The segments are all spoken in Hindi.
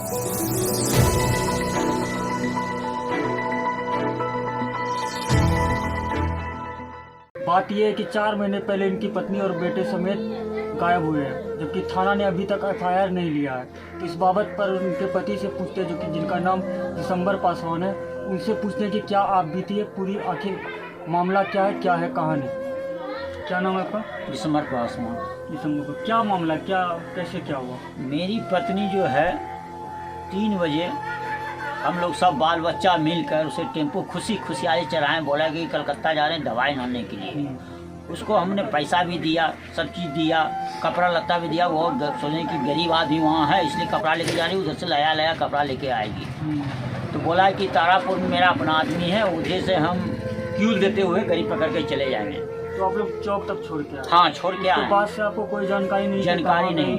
बात यह है कि 4 महीने पहले इनकी पत्नी और बेटे समेत गायब हुए हैं, जबकि थाना ने अभी तक एफआईआर नहीं लिया है। तो इस बाबत पर उनके पति से पूछते, जो कि जिनका नाम दिसंबर पासवान है, उनसे पूछते हैं कि क्या आप बीती है, पूरी आखिर मामला क्या है कहानी। क्या नाम है आपका? दिसंबर पासवान। दिसंबर को क्या मामला, क्या कैसे क्या हुआ? मेरी पत्नी जो है 3 बजे हम लोग सब बाल बच्चा मिलकर उसे टेम्पो खुशी आए चढ़ाएं, बोला कि कलकत्ता जा रहे हैं दवाई लाने के लिए। उसको हमने पैसा भी दिया, सब चीज़ दिया, कपड़ा लत्ता भी दिया। वो सोचे कि गरीब आदमी वहाँ है इसलिए कपड़ा लेके जा रही, उधर से लाया कपड़ा लेके आएगी। तो बोला कि तारापुर में मेरा अपना आदमी है, उधर से हम फ्यूल देते हुए गाड़ी पकड़ के चले जाएंगे। तो आप लोग चौक तक छोड़ के आए? हाँ, छोड़ के आए। तो बाद से आपको कोई जानकारी नहीं नहीं।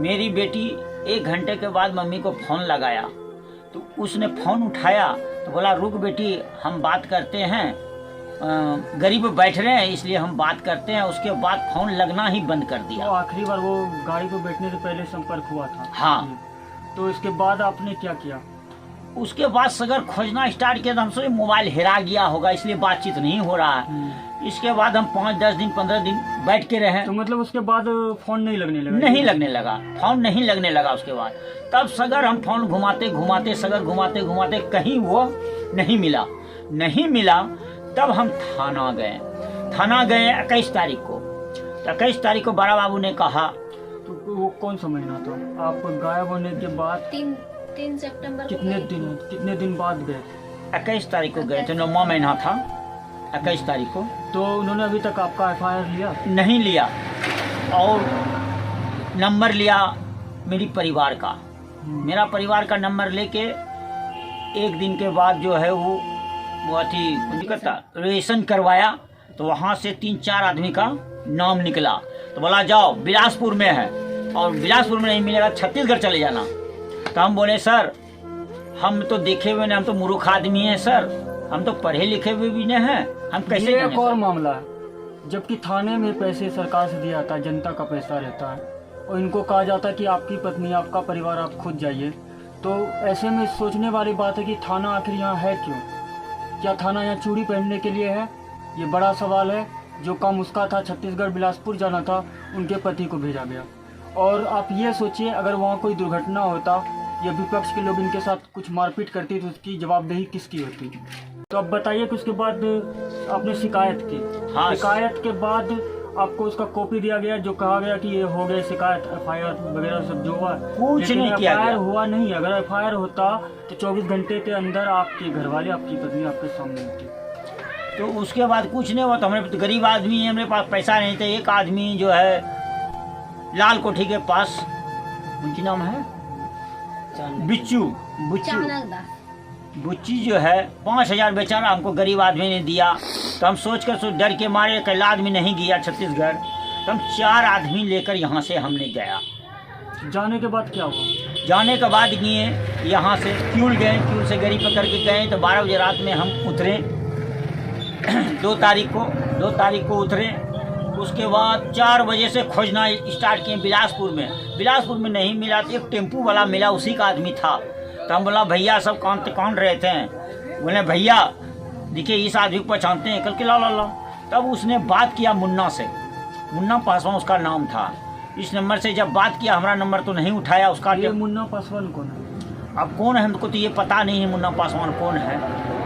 मेरी बेटी 1 घंटे के बाद मम्मी को फ़ोन लगाया, तो उसने फ़ोन उठाया तो बोला रुक बेटी हम बात करते हैं, गरीब बैठ रहे हैं इसलिए हम बात करते हैं। उसके बाद फ़ोन लगना ही बंद कर दिया। तो आखिरी बार वो गाड़ी पर बैठने से पहले संपर्क हुआ था? हाँ। तो इसके बाद आपने क्या किया? उसके बाद सगर खोजना स्टार्ट किया, तो हम सोचे मोबाइल हेरा गया होगा इसलिए बातचीत नहीं हो रहा है। इसके बाद हम 5, 10 दिन 15 दिन बैठ के रहे। तो मतलब उसके बाद फोन नहीं लगने लगा? नहीं लगने लगा, फोन नहीं लगने लगा। उसके बाद तब सगर हम फोन घुमाते सगर घुमाते कहीं वो नहीं मिला। तब हम थाना गए 21 तारीख को। तो 21 तारीख को बड़ा बाबू ने कहा। तो वो कौन सा महीना था? आप गायब होने के बाद 3 सितंबर कितने दिन बाद गए? 21 तारीख को गए थे, 9वां महीना था 21 तारीख को। तो उन्होंने अभी तक आपका एफआईआर लिया? नहीं लिया, और नंबर लिया मेरी परिवार का। मेरा परिवार का नंबर लेके 1 दिन के बाद जो है वो रजिस्ट्रेशन करवाया। तो वहाँ से 3-4 आदमी का नाम निकला। तो बोला जाओ बिलासपुर में है, और बिलासपुर में नहीं मिलेगा छत्तीसगढ़ चले जाना। तो हम बोले सर हम तो देखे हुए नहीं, हम तो मूर्ख आदमी हैं सर, हम तो पढ़े लिखे हुए भी नहीं हैं, हम कैसे एक और मामला है, जबकि थाने में पैसे सरकार से दिया जाता है, जनता का पैसा रहता है, और इनको कहा जाता है कि आपकी पत्नी आपका परिवार आप खुद जाइए। तो ऐसे में सोचने वाली बात है कि थाना आखिर यहाँ है क्यों? क्या थाना यहाँ चूड़ी पहनने के लिए है? ये बड़ा सवाल है। जो काम उसका था छत्तीसगढ़ बिलासपुर जाना था, उनके पति को भेजा गया। और आप ये सोचिए अगर वहाँ कोई दुर्घटना होता या विपक्ष के लोग इनके साथ कुछ मारपीट करती तो उसकी जवाबदेही किसकी होती? तो अब बताइए कि उसके बाद आपने शिकायत की। हाँ। शिकायत के बाद आपको उसका कॉपी दिया गया जो कहा गया कि ये हो गया शिकायत, एफआईआर वगैरह सब जो हुआ कुछ नहीं किया गया। हुआ नहीं। अगर एफआईआर होता तो 24 घंटे के अंदर आपके घर वाले आपकी पत्नी आपके सामने होती। तो उसके बाद कुछ नहीं हुआ। तो हमारे गरीब आदमी है, हमारे पास पैसा नहीं था। एक आदमी जो है लाल कोठी के पास, उनकी नाम है बुच्ची जो है 5,000 बेचारा हमको गरीब आदमी ने दिया। तो हम सोच डर के मारे अकेला आदमी नहीं गया छत्तीसगढ़। तो हम 4 आदमी लेकर यहाँ से हमने गया। जाने के बाद क्या हुआ? जाने के बाद गए यहाँ से क्यूल से गाड़ी पकड़ के गए। तो 12 बजे रात में हम उतरे 2 तारीख को उतरे। उसके बाद 4 बजे से खोजना स्टार्ट किए बिलासपुर में नहीं मिला। तो एक टेम्पू वाला मिला, उसी का आदमी था। तो हम बोला भैया सब कौन रहे थे? बोले भैया देखिए इस आदमी को पहचानते हैं, कल के ला। तब उसने बात किया मुन्ना से, मुन्ना पासवान उसका नाम था। इस नंबर से जब बात किया, हमारा नंबर तो नहीं उठाया उसका। ये मुन्ना पासवान कौन है? अब कौन है हमको तो ये पता नहीं है मुन्ना पासवान कौन है।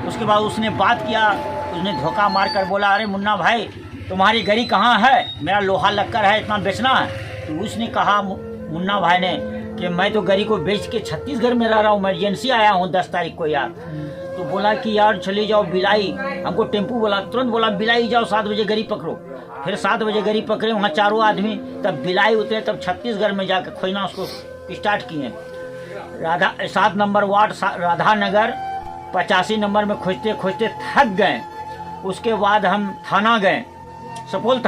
उसके बाद उसने बात किया, उसने धोखा मार कर बोला अरे मुन्ना भाई तुम्हारी गाड़ी कहाँ है, मेरा लोहा लक्कर है, इतना बेचना है। तो उसने कहा मुन्ना भाई ने कि मैं तो गाड़ी को बेच के छत्तीसगढ़ में रह रहा हूँ, इमरजेंसी आया हूँ 10 तारीख को यार। तो बोला कि यार चले जाओ बिलाई, हमको टेम्पू बोला, तुरंत बोला बिलाई जाओ 7 बजे गाड़ी पकड़ो। फिर 7 बजे गाड़ी पकड़े, वहाँ 4 आदमी, तब बिलाई उतरे, तब छत्तीसगढ़ में जाकर खोजना उसको स्टार्ट किए। 7 नंबर वार्ड राधा नगर 85 नंबर में खोजते खोजते थक गए। उसके बाद हम थाना गए, सपोल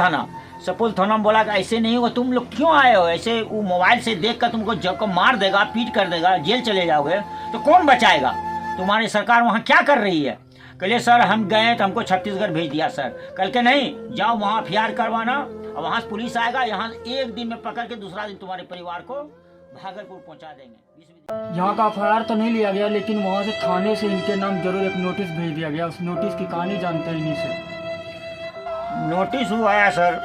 थाना में बोला कि ऐसे नहीं होगा, तुम लोग क्यों आए हो ऐसे? वो मोबाइल से देख कर तुमको जब को मार देगा, पीट कर देगा, जेल चले जाओगे, तो कौन बचाएगा? तुम्हारी सरकार वहाँ क्या कर रही है? कहले सर हम गए तो हमको छत्तीसगढ़ भेज दिया सर। कल के नहीं जाओ वहाँ एफआईआर करवाना, और वहाँ से पुलिस आएगा, यहाँ 1 दिन में पकड़ के दूसरा दिन तुम्हारे परिवार को भागलपुर पहुंचा देंगे। यहाँ का FIR तो नहीं लिया गया, लेकिन वहाँ से थाने से इनके नाम जरूर एक नोटिस भेज दिया गया। उस नोटिस की कहानी जानते हैं इन्हीं से। नोटिस हुआ है सर।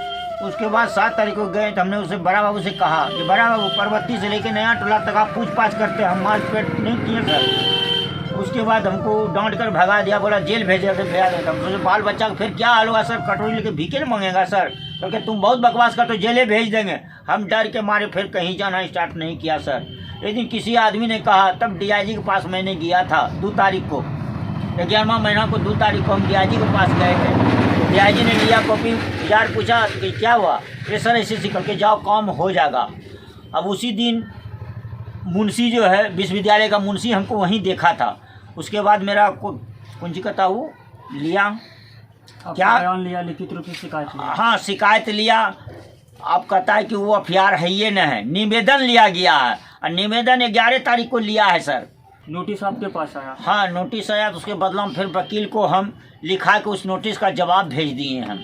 उसके बाद 7 तारीख को गए तो हमने उसे बड़ा बाबू से कहा कि बड़ा बाबू परबत्ती से लेके नया टोला तक आप पूछताछ करते, हम मारपीट नहीं किए सर। उसके बाद हमको डांट कर भगा दिया, बोला जेल भेज देते भेजा देते। हम सोचे बाल बच्चा का फिर क्या हाल होगा सर, कटोरी लेके भीखे नहीं मांगेगा सर, क्योंकि तुम बहुत बकवास कर तो जेले भेज देंगे। हम डर के मारे फिर कहीं जाना स्टार्ट नहीं किया सर। एक दिन किसी आदमी ने कहा, तब DIG के पास मैंने गया था 2 तारीख को, 11वां महीना को 2 तारीख को हम DIG के पास गए थे। DIG ने लिया कॉपी, यार पूछा कि क्या हुआ, ये सर ऐसे करके जाओ काम हो जाएगा। अब उसी दिन मुंशी जो है विश्वविद्यालय का मुंशी हमको वहीं देखा था। उसके बाद मेरा कुंजी कता वो लिया, क्या बयान लिया, लिखित रूप से शिकायत लिया। हाँ शिकायत लिया। आप कहता है कि वो FIR है ये न है, निवेदन लिया गया है और निवेदन 11 तारीख को लिया है सर। नोटिस आपके पास आया? हाँ नोटिस आया, तो उसके बदला में फिर वकील को हम लिखा के उस नोटिस का जवाब भेज दिए हम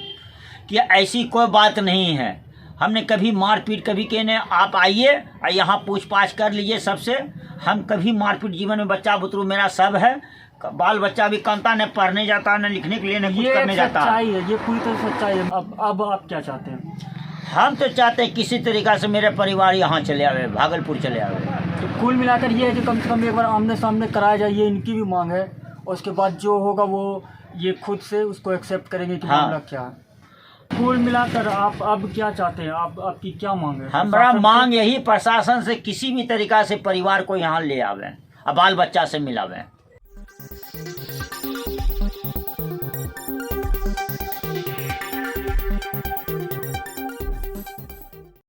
कि ऐसी कोई बात नहीं है, हमने कभी मारपीट कभी कहने, आप आइए और यहाँ पूछताछ कर लीजिए सबसे। हम कभी मारपीट जीवन में, बच्चा बुतरू मेरा सब है, बाल बच्चा भी कांता न पढ़ने जाता न लिखने के लिए न कुछ करने जाता। सच्चाई है, ये पूरी तरह सच्चाई है। अब आप क्या चाहते हैं? हम तो चाहते हैं किसी तरीका से मेरे परिवार यहाँ चले आवे, भागलपुर चले आवे। तो कुल मिलाकर ये है कि कम से कम एक बार आमने सामने कराया जाए, ये इनकी भी मांग है। और उसके बाद जो होगा वो ये खुद से उसको एक्सेप्ट करेंगे कि मामला क्या है। कुल मिलाकर आप अब क्या चाहते हैं? आप आपकी क्या मांग है? हमारा मांग यही, प्रशासन से किसी भी तरीका से परिवार को यहाँ ले आवे और बाल बच्चा से मिलावे।